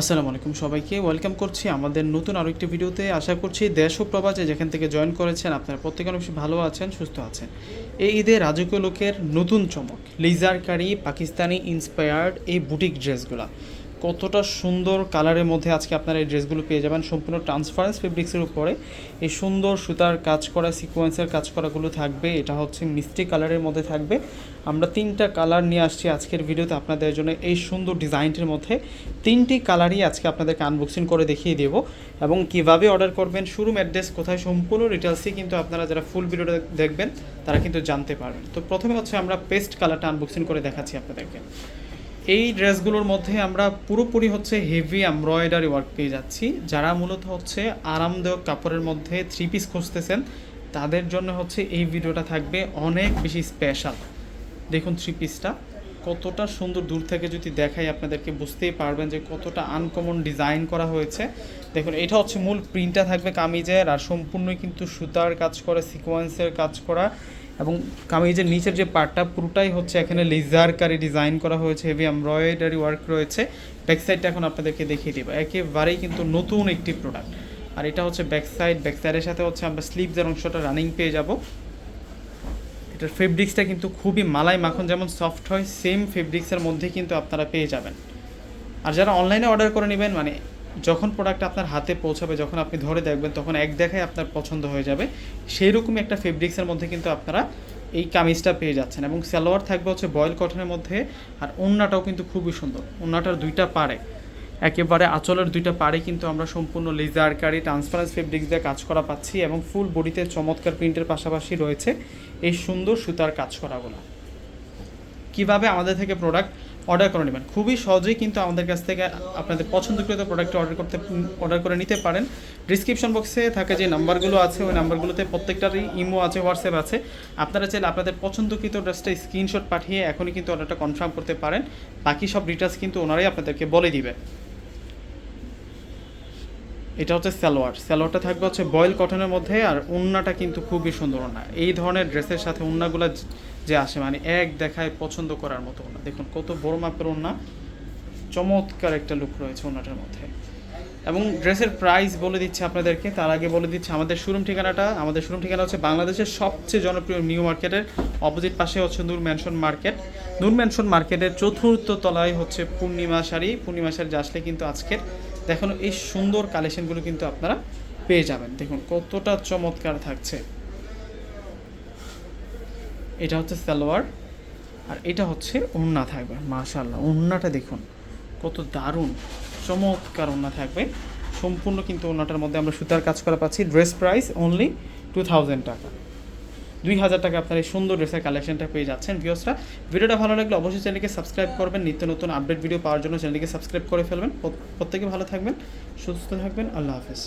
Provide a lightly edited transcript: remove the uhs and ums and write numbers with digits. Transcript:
আসসালামু আলাইকুম সবাইকে ওয়েলকাম করছি আমাদের নতুন আরও একটি ভিডিওতে। আশা করছি দেশ ও প্রবাসে যেখান থেকে জয়েন করেছেন আপনারা প্রত্যেকে অনেক বেশি ভালো আছেন, সুস্থ আছেন। এই ঈদে রাজকীয় লোকের নতুন চমক লেজারকারি পাকিস্তানি ইন্সপায়ার্ড এই বুটিক ড্রেসগুলো কতটা সুন্দর কালারের মধ্যে আজকে আপনারা এই ড্রেসগুলো পেয়ে যাবেন সম্পূর্ণ ট্রান্সপারেন্স ফেব্রিক্সের উপরে। এই সুন্দর সুতার কাজ করা সিকোয়েন্সের কাজ করাগুলো থাকবে, এটা হচ্ছে মিষ্টি কালারের মধ্যে থাকবে। আমরা তিনটা কালার নিয়ে আসছি আজকের ভিডিওতে আপনাদের জন্য। এই সুন্দর ডিজাইনটির মধ্যে তিনটি কালারই আজকে আপনাদেরকে আনবক্সিং করে দেখিয়ে দেবো এবং কিভাবে অর্ডার করবেন, শোরুম অ্যাড্রেস কোথায়, সম্পূর্ণ ডিটেলসই কিন্তু আপনারা যারা ফুল ভিডিওটা দেখবেন তারা কিন্তু জানতে পারবেন। তো প্রথমে হচ্ছে আমরা পেস্ট কালারটা আনবক্সিং করে দেখাচ্ছি আপনাদেরকে। এই ড্রেসগুলোর মধ্যে আমরা পুরোপুরি হচ্ছে হেভি এমব্রয়ডারি ওয়ার্ক পেয়ে যাচ্ছি। যারা মূলত হচ্ছে আরামদায়ক কাপড়ের মধ্যে থ্রি পিস খুঁজতেছেন তাদের জন্য হচ্ছে এই ভিডিওটা থাকবে অনেক বেশি স্পেশাল। দেখুন থ্রি পিসটা কতটা সুন্দর, দূর থেকে যদি দেখাই আপনাদেরকে বুঝতেই পারবেন যে কতটা আনকমন ডিজাইন করা হয়েছে। দেখুন এটা হচ্ছে মূল প্রিন্টটা থাকবে কামিজের, আর সম্পূর্ণই কিন্তু সুতার কাজ করা সিকোয়েন্সের কাজ করা এবং কামিজের নিচের যে পার্টটা পুরোটাই হচ্ছে এখানে লেজারকারি ডিজাইন করা হয়েছে, হেভি এমব্রয়ডারি ওয়ার্ক রয়েছে। ব্যাক সাইডটা এখন আপনাদেরকে দেখিয়ে দেবো, একেবারেই কিন্তু নতুন একটি প্রোডাক্ট। আর এটা হচ্ছে ব্যাক সাইডের সাথে হচ্ছে আমরা স্লিভসের অংশটা রানিং পেয়ে যাব। এটার ফেব্রিক্সটা কিন্তু খুবই মালাই মাখন যেমন সফট হয়, সেম ফেব্রিক্সের মধ্যে কিন্তু আপনারা পেয়ে যাবেন। আর যারা অনলাইনে অর্ডার করে নেবেন, মানে যখন প্রোডাক্ট আপনার হাতে পৌঁছাবে, যখন আপনি ধরে দেখবেন তখন এক দেখায় আপনার পছন্দ হয়ে যাবে, সেই রকমই একটা ফেব্রিক্সের মধ্যে কিন্তু আপনারা এই কামিজটা পেয়ে যাচ্ছেন। এবং সালোয়ার থাকবে হচ্ছে বয়েল কটনের মধ্যে, আর ওড়নাটাও কিন্তু খুবই সুন্দর। ওড়নাটার দুইটা পাড়ে, একেবারে আঁচলের দুইটা পাড়ে কিন্তু আমরা সম্পূর্ণ লেজারকারি ট্রান্সপারেন্স ফেব্রিক্স দিয়ে কাজ করা পাচ্ছি এবং ফুল বডিতে চমৎকার প্রিন্টের পাশাপাশি রয়েছে এই সুন্দর সুতার কাজ করাগুলো। কীভাবে আমাদের থেকে প্রোডাক্ট অর্ডার করে নেবেন, খুবই সহজেই কিন্তু আমাদের কাছ থেকে আপনাদের পছন্দকৃত প্রোডাক্ট অর্ডার করে নিতে পারেন। ডিসক্রিপশন বক্সে থাকে যে নাম্বারগুলো আছে, ওই নাম্বারগুলোতে প্রত্যেকটারই ইমো আছে, হোয়াটসঅ্যাপ আছে। আপনারা চাইলে আপনাদের পছন্দকৃত ড্রেসটা স্ক্রিনশট পাঠিয়ে এখনই কিন্তু অর্ডারটা কনফার্ম করতে পারেন। বাকি সব ডিটেলস কিন্তু ওনারাই আপনাদেরকে বলে দিবে। এটা হচ্ছে সালোয়ারটা থাকবে হচ্ছে বয়েল কটনের মধ্যে, আর ওড়নাটা কিন্তু খুবই সুন্দর ওড়না। এই ধরনের ড্রেসের সাথে ওড়নাগুলো যে আসে মানে এক দেখায় পছন্দ করার মতো ওড়না। দেখুন কত বড় মাপের ওড়না, চমৎকার একটা লুক রয়েছে ওড়নাটার মধ্যে। এবং ড্রেসের প্রাইস বলে দিচ্ছি আপনাদেরকে, তার আগে বলে দিচ্ছি আমাদের শোরুম ঠিকানা হচ্ছে বাংলাদেশের সবচেয়ে জনপ্রিয় নিউ মার্কেটের অপোজিট পাশে হচ্ছে নূর ম্যানশন মার্কেটের চতুর্থ তলায় হচ্ছে পূর্ণিমা শাড়ি আসলে কিন্তু আজকের দেখানো এই সুন্দর কালেকশনগুলো কিন্তু আপনারা পেয়ে যাবেন। দেখুন কতটা চমৎকার থাকছে। এটা হচ্ছে সালোয়ার, আর এটা হচ্ছে ওড়না থাকবে। মাশাআল্লাহ, ওড়নাটা দেখুন কত দারুণ চমৎকার ওড়না থাকবে। সম্পূর্ণ কিন্তু ওড়নাটার মধ্যে আমরা সুতার কাজ করা পাচ্ছি। ড্রেস প্রাইস অনলি 2000 টাকা, 2000 টাকা আপনার এই সুন্দর ড্রেসের কালেকশনটা পেয়ে যাচ্ছেন। ভিউয়ার্সরা, ভিডিওটা ভালো লাগলে অবশ্যই চ্যানেলকে সাবস্ক্রাইব করবেন। নিত্য নতুন আপডেট ভিডিও পাওয়ার জন্য চ্যানেলকে সাবস্ক্রাইব করে ফেলবেন। প্রত্যেকে ভালো থাকবেন, সুস্থ থাকবেন। আল্লাহ হাফেজ।